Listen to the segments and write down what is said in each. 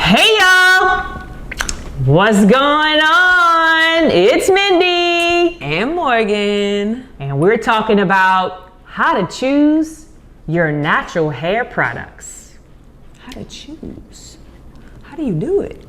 Hey y'all! What's going on? It's Mindy and Morgan, and we're talking about how to choose your natural hair products. How to choose? How do you do it?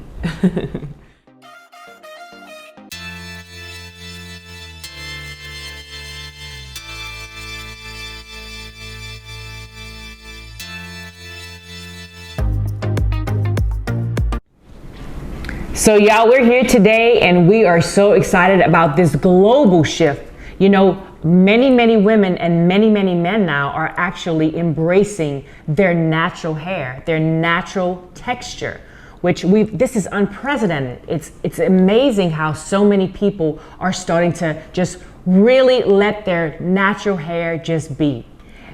So y'all, we're here today and we are so excited about this global shift. You know, many women and many men now are actually embracing their natural hair, their natural texture, which this is unprecedented. It's amazing how so many people are starting to just really let their natural hair just be.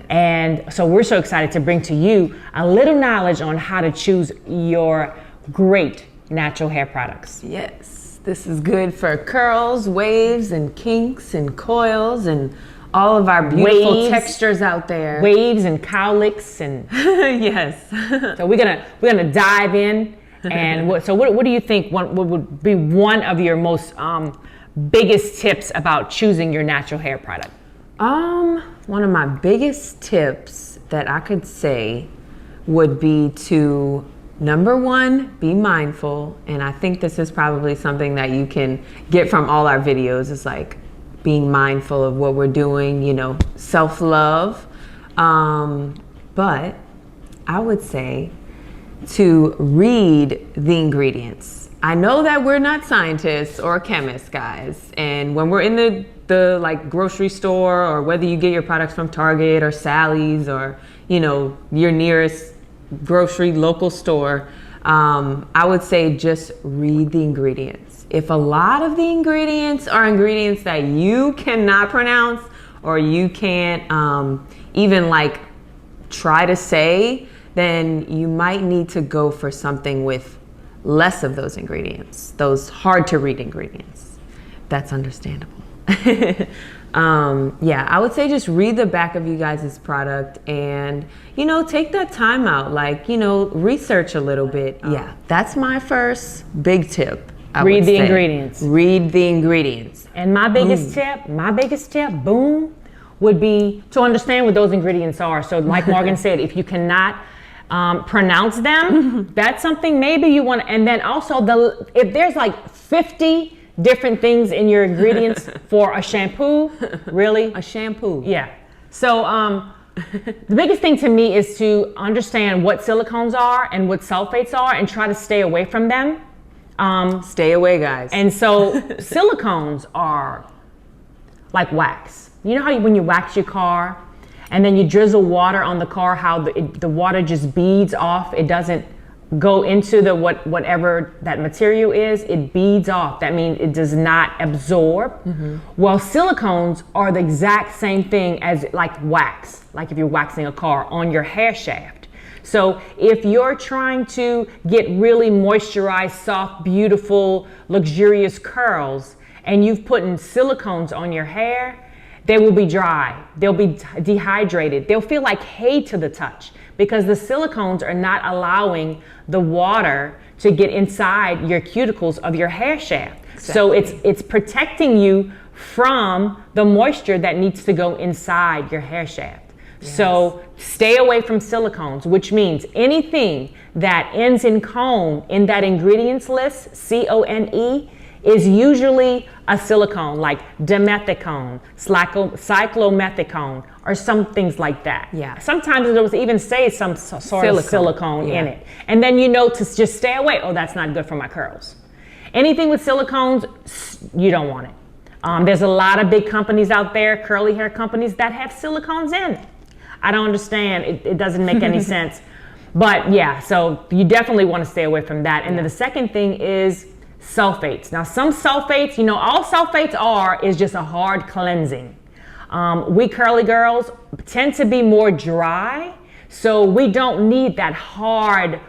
And so we're so excited to bring to you a little knowledge on how to choose your great natural hair products. Yes, this is good for curls, waves, and kinks, and coils, and all of our beautiful textures out there. Waves and cowlicks and yes. So we're gonna dive in. And what do you think? What would be one of your most biggest tips about choosing your natural hair product? One of my biggest tips that I could say would be to, number one, be mindful. And I think this is probably something that you can get from all our videos. It's like being mindful of what we're doing, you know, self-love. But I would say to read the ingredients. I know that we're not scientists or chemists, guys. And when we're in the like grocery store, or whether you get your products from Target or Sally's or, you know, your nearest grocery local store, I would say just read the ingredients. If a lot of the ingredients are ingredients that you cannot pronounce or you can't even like try to say, then you might need to go for something with less of those ingredients, those hard to read ingredients. That's understandable. Yeah, I would say just read the back of you guys' product and, you know, take that time out, like, you know, research a little bit. Yeah, that's my first big tip. Read the ingredients. Read the ingredients. And my biggest tip, boom, would be to understand what those ingredients are. So like Morgan said, if you cannot pronounce them, that's something maybe you want. And then also if there's like 50 different things in your ingredients for a shampoo, really? A shampoo. Yeah. So the biggest thing to me is to understand what silicones are and what sulfates are and try to stay away from them. Stay away, guys. And so silicones are like wax. You know how when you wax your car and then you drizzle water on the car, how the water just beads off, it doesn't go into the whatever that material is, it beads off. That means it does not absorb. Well, silicones are the exact same thing as like wax, like if you're waxing a car on your hair shaft. So if you're trying to get really moisturized, soft, beautiful, luxurious curls, and you've put in silicones on your hair, they will be dry, they'll be dehydrated, they'll feel like hay to the touch, because the silicones are not allowing the water to get inside your cuticles of your hair shaft. Exactly. So it's protecting you from the moisture that needs to go inside your hair shaft. Yes. So stay away from silicones, which means anything that ends in cone in that ingredients list, C-O-N-E, is usually a silicone, like dimethicone, cyclomethicone, or some things like that. Yeah. Sometimes it'll even say some sort of silicone in it. And then you know to just stay away. Oh, that's not good for my curls. Anything with silicones, you don't want it. There's a lot of big companies out there, curly hair companies, that have silicones in. I don't understand. It doesn't make any sense. But yeah, so you definitely want to stay away from that. And then the second thing is sulfates. Now some sulfates, you know, all sulfates is just a hard cleansing. We curly girls tend to be more dry, so we don't need that hard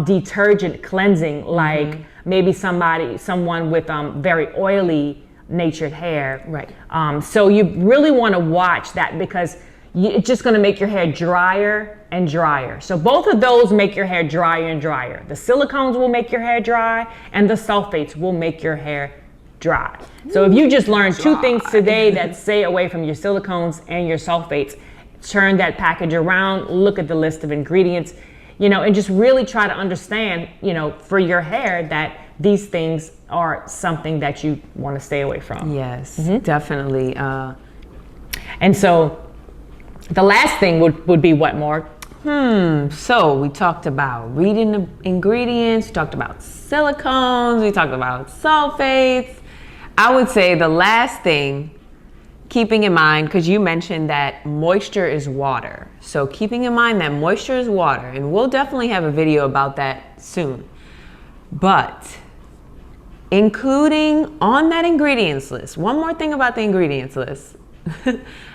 detergent cleansing like maybe someone with very oily natured hair. Right. So you really want to watch that, because it's just going to make your hair drier and drier. So both of those make your hair drier and drier. The silicones will make your hair dry, and the sulfates will make your hair dry. So if you just learned two things today that stay away from your silicones and your sulfates, turn that package around, look at the list of ingredients, and just really try to understand, for your hair that these things are something that you want to stay away from. Yes, definitely. And so the last thing would be what, Mark? So we talked about reading the ingredients, we talked about silicones, we talked about sulfates. I would say the last thing, keeping in mind, because you mentioned that moisture is water. So keeping in mind that moisture is water, and we'll definitely have a video about that soon. But including on that ingredients list, one more thing about the ingredients list,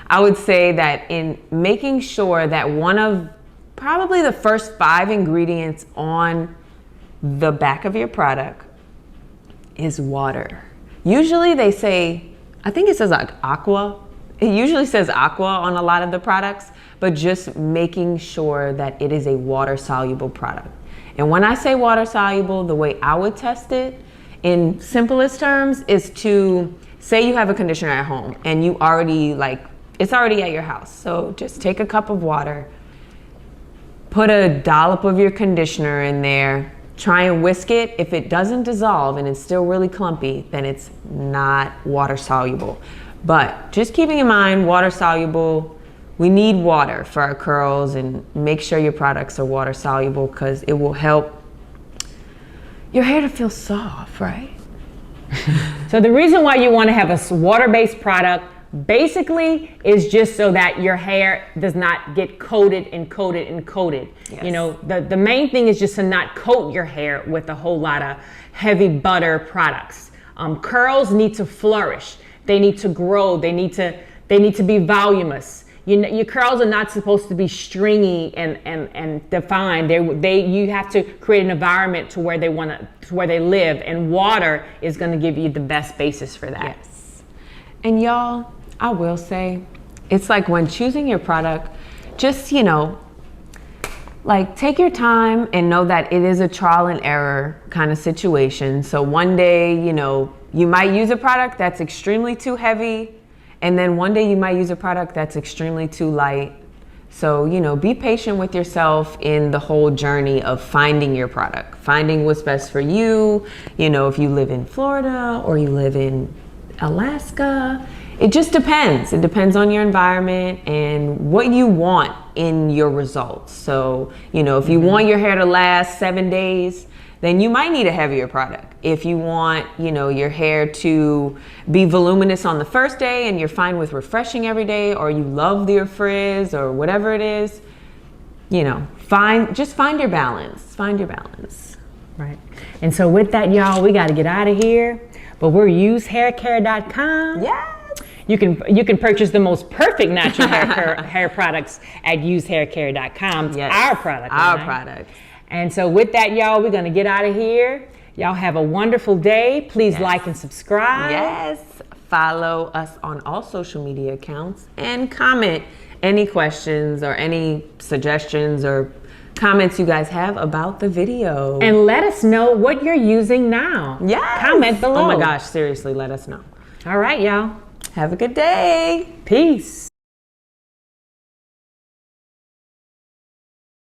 I would say that in making sure that one of probably the first 5 ingredients on the back of your product is water. Usually they say, I think it says like aqua. It usually says aqua on a lot of the products, but just making sure that it is a water soluble product. And when I say water soluble, the way I would test it in simplest terms is to say you have a conditioner at home and you already it's already at your house. So just take a cup of water, put a dollop of your conditioner in there, try and whisk it. If it doesn't dissolve and it's still really clumpy, then it's not water soluble. But just keeping in mind, water soluble, we need water for our curls, and make sure your products are water soluble because it will help your hair to feel soft, right? So the reason why you want to have a water-based product basically is just so that your hair does not get coated and coated and coated. Yes. The main thing is just to not coat your hair with a whole lot of heavy butter products. Curls need to flourish. They need to grow. They need to be voluminous. Your curls are not supposed to be stringy and defined. You have to create an environment to where they live, and water is going to give you the best basis for that. Yes. And y'all, I will say, it's like when choosing your product, just, take your time and know that it is a trial and error kind of situation. So one day, you might use a product that's extremely too heavy, and then one day you might use a product that's extremely too light. So, be patient with yourself in the whole journey of finding your product, finding what's best for you. If you live in Florida or you live in Alaska, it just depends. It depends on your environment and what you want in your results. So, if you want your hair to last 7 days, then you might need a heavier product. If you want, your hair to be voluminous on the first day and you're fine with refreshing every day, or you love your frizz or whatever it is, find your balance. Find your balance. Right. And so with that, y'all, we got to get out of here. But we're usehaircare.com. Yes. You can purchase the most perfect natural hair products at usehaircare.com. Yes. Our product. Our product. And so with that, y'all, we're going to get out of here. Y'all have a wonderful day. Please like and subscribe. Yes. Follow us on all social media accounts and comment any questions or any suggestions or comments you guys have about the video. And let us know what you're using now. Yes. Comment below. Oh my gosh, seriously, let us know. All right, y'all. Have a good day. Peace.